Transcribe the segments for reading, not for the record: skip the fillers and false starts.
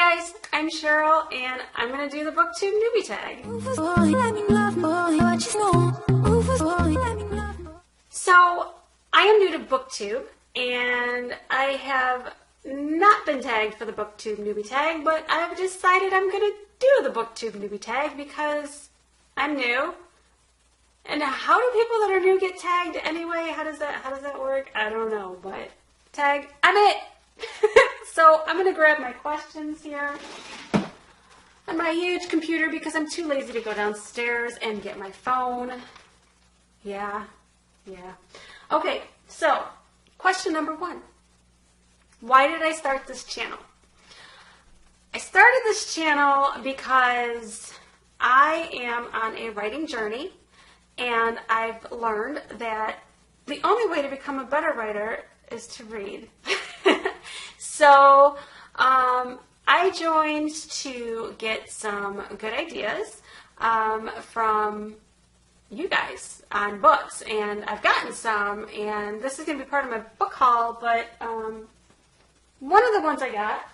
Hi guys, I'm Cheryl and I'm going to do the BookTube NEWBIE Tag. So, I am new to BookTube and I have not been tagged for the BookTube NEWBIE Tag, but I've decided I'm going to do the BookTube NEWBIE Tag because I'm new. And how do people that are new get tagged anyway? How does that work? I don't know, but tag, I'm it! So I'm going to grab my questions here on my huge computer because I'm too lazy to go downstairs and get my phone. Yeah. Okay, so question number 1. Why did I start this channel? I started this channel because I am on a writing journey and I've learned that the only way to become a better writer is to read. So I joined to get some good ideas from you guys on books, and I've gotten some, and this is going to be part of my book haul, but one of the ones I got,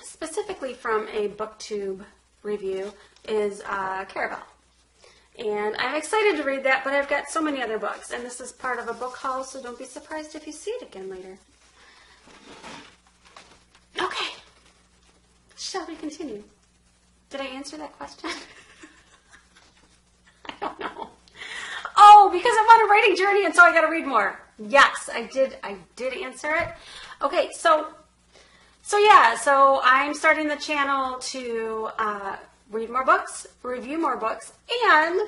specifically from a BookTube review, is Caraval. And I'm excited to read that, but I've got so many other books, and this is part of a book haul, so don't be surprised if you see it again later. Okay, shall we continue? Did I answer that question? I don't know. Oh, because I'm on a writing journey and so I got to read more. Yes, I did answer it. Okay, so I'm starting the channel to read more books, review more books, and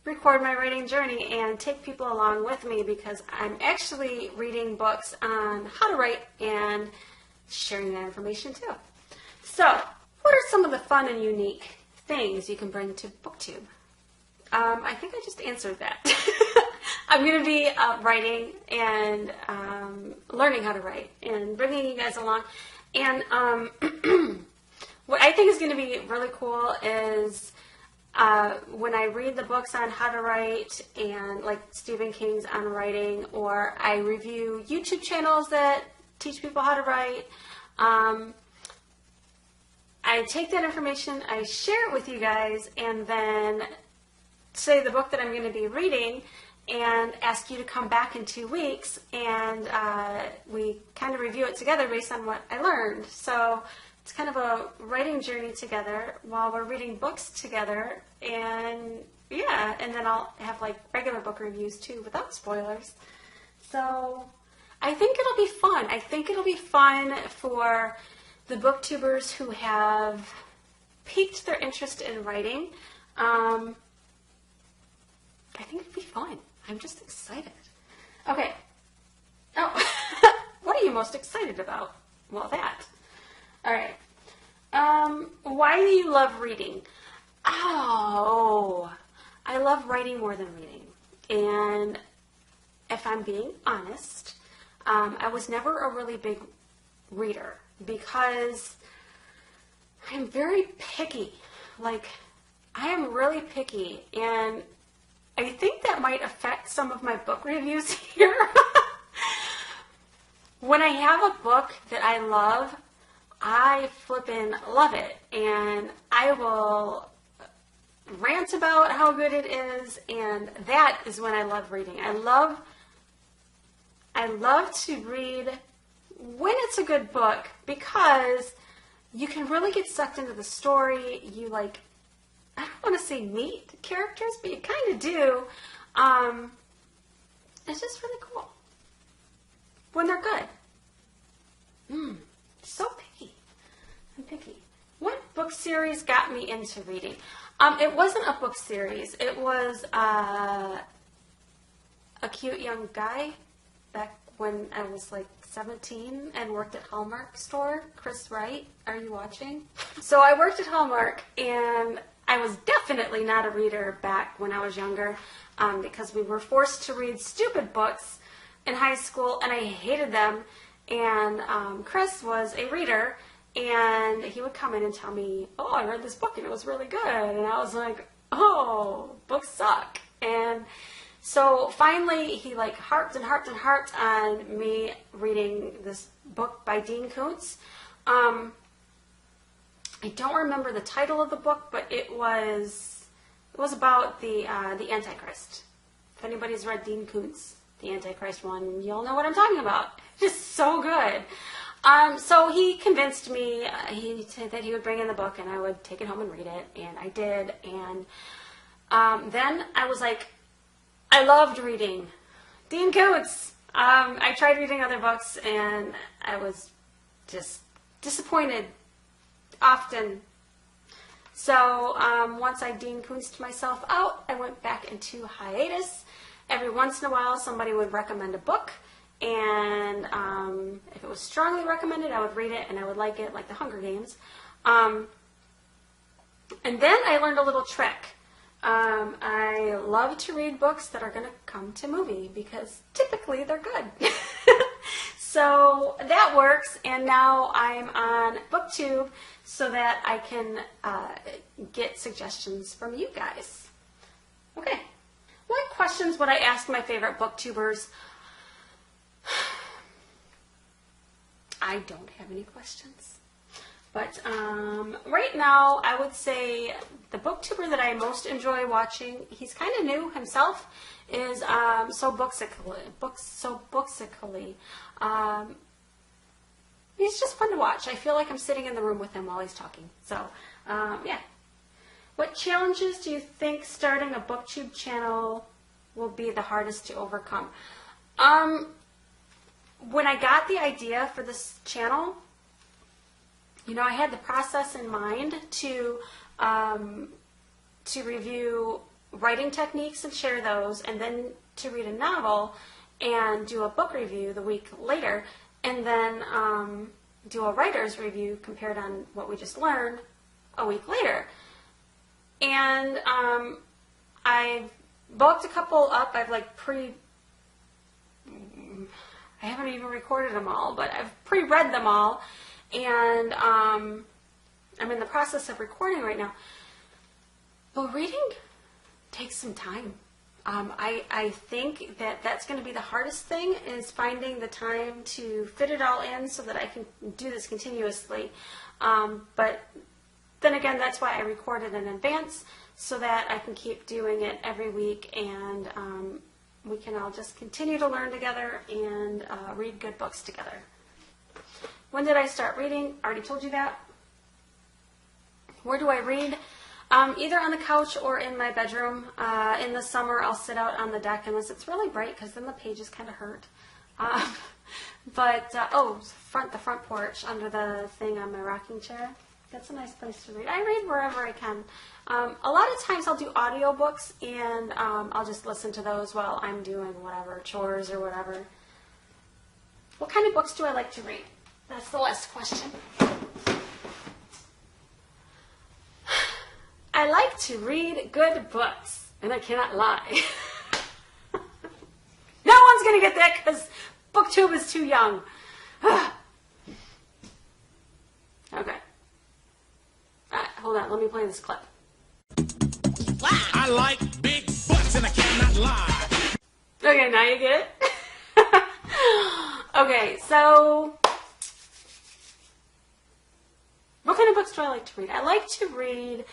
record my writing journey and take people along with me because I'm actually reading books on how to write and sharing that information too. So, what are some of the fun and unique things you can bring to BookTube? I think I just answered that. I'm going to be writing and learning how to write and bringing you guys along. And what I think is going to be really cool is when I read the books on how to write and like Stephen King's on writing, or I review YouTube channels that teach people how to write. I take that information, I share it with you guys, and then say the book that I'm going to be reading and ask you to come back in 2 weeks and we kind of review it together based on what I learned. So it's kind of a writing journey together while we're reading books together, and yeah, and then I'll have like regular book reviews too without spoilers. So I think it'll be fun. I think it'll be fun for the booktubers who have piqued their interest in writing. I think it'll be fun. I'm just excited. Okay. Oh, what are you most excited about? Well, that. All right. Why do you love reading? Oh, I love writing more than reading. And if I'm being honest, I was never a really big reader because I'm very picky. Like, I am really picky, and I think that might affect some of my book reviews here. When I have a book that I love, I flippin' love it, and I will rant about how good it is, and that is when I love reading. I love to read when it's a good book because you can really get sucked into the story. You like, I don't want to say meet characters, but you kind of do. It's just really cool when they're good. So picky. I'm picky. What book series got me into reading? It wasn't a book series. It was a cute young guy back when I was like 17 and worked at Hallmark store. Chris Wright, are you watching? So I worked at Hallmark, and I was definitely not a reader back when I was younger because we were forced to read stupid books in high school, and I hated them. And Chris was a reader, and he would come in and tell me, oh, I read this book and it was really good. And I was like, oh, books suck. And so finally he like harped and harped and harped on me reading this book by Dean Koontz. I don't remember the title of the book, but it was about the Antichrist. If anybody's read Dean Koontz, the Antichrist one, you'll know what I'm talking about. It's just so good. So he convinced me, he said that he would bring in the book and I would take it home and read it, and I did. And then I was like, I loved reading Dean Koontz. I tried reading other books and I was just disappointed often. So once I Dean Koontzed myself out, I went back into hiatus. Every once in a while somebody would recommend a book, and if it was strongly recommended, I would read it and I would like it, like The Hunger Games. And then I learned a little trick. I love to read books that are going to come to movie because typically they're good. So that works, and now I'm on BookTube so that I can get suggestions from you guys. Okay. What questions would I ask my favorite booktubers? I don't have any questions. But right now, I would say the booktuber that I most enjoy watching, he's kind of new himself, is So Booksically. He's just fun to watch. I feel like I'm sitting in the room with him while he's talking. So, yeah. What challenges do you think starting a BookTube channel will be the hardest to overcome? When I got the idea for this channel, you know, I had the process in mind to review writing techniques and share those, and then to read a novel and do a book review the week later, and then do a writer's review compared on what we just learned a week later. And I've booked a couple up. I've like I haven't even recorded them all, but I've pre-read them all, and I'm in the process of recording right now. But reading takes some time. I think that that's going to be the hardest thing, is finding the time to fit it all in so that I can do this continuously. But then again, that's why I recorded in advance, so that I can keep doing it every week, and we can all just continue to learn together and read good books together. When did I start reading? I already told you that. Where do I read? Either on the couch or in my bedroom. In the summer, I'll sit out on the deck unless it's really bright, because then the pages kind of hurt. The front porch under the thing on my rocking chair. That's a nice place to read. I read wherever I can. A lot of times I'll do audiobooks, and I'll just listen to those while I'm doing whatever, chores or whatever. What kind of books do I like to read? That's the last question. I like to read good books, and I cannot lie. No one's going to get that because BookTube is too young. Okay. Hold on, let me play this clip. I like big butts and I cannot lie. Okay, now you get it? Okay, so what kind of books do I like to read? I like to read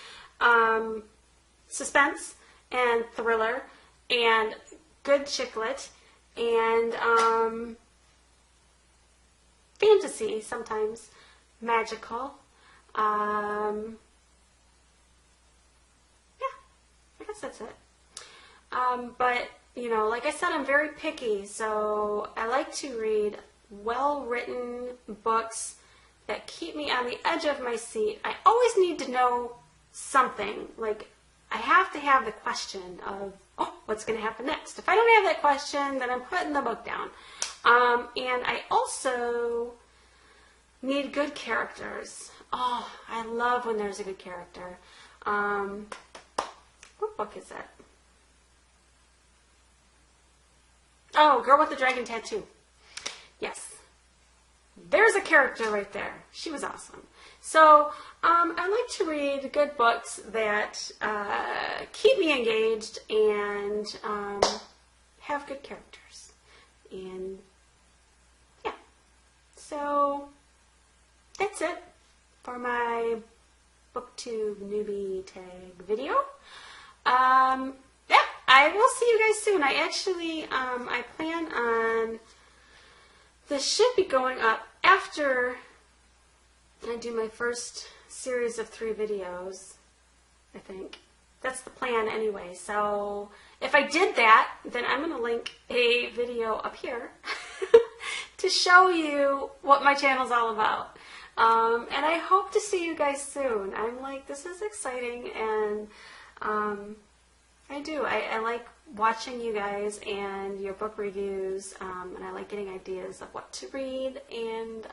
suspense and thriller and good chick lit and fantasy sometimes, magical. I guess that's it. But, you know, like I said, I'm very picky, so I like to read well-written books that keep me on the edge of my seat. I always need to know something. Like, I have to have the question of, oh, what's going to happen next? If I don't have that question, then I'm putting the book down. And I also need good characters. Oh, I love when there's a good character. What book is that? Oh, Girl with the Dragon Tattoo. Yes. There's a character right there. She was awesome. So, I like to read good books that keep me engaged and have good characters. And, yeah. So, that's it for my BookTube newbie tag video. Yeah, I will see you guys soon. I actually, I plan on, this should be going up after I do my first series of 3 videos, I think. That's the plan anyway. So if I did that, then I'm going to link a video up here to show you what my channel's all about. And I hope to see you guys soon. I'm like, this is exciting, and I do. I like watching you guys and your book reviews, and I like getting ideas of what to read, and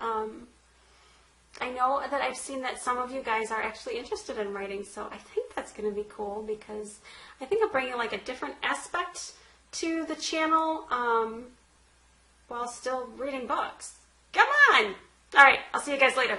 I know that I've seen that some of you guys are actually interested in writing, so I think that's going to be cool, because I think I'm bringing like a different aspect to the channel while still reading books. Come on! Alright, I'll see you guys later.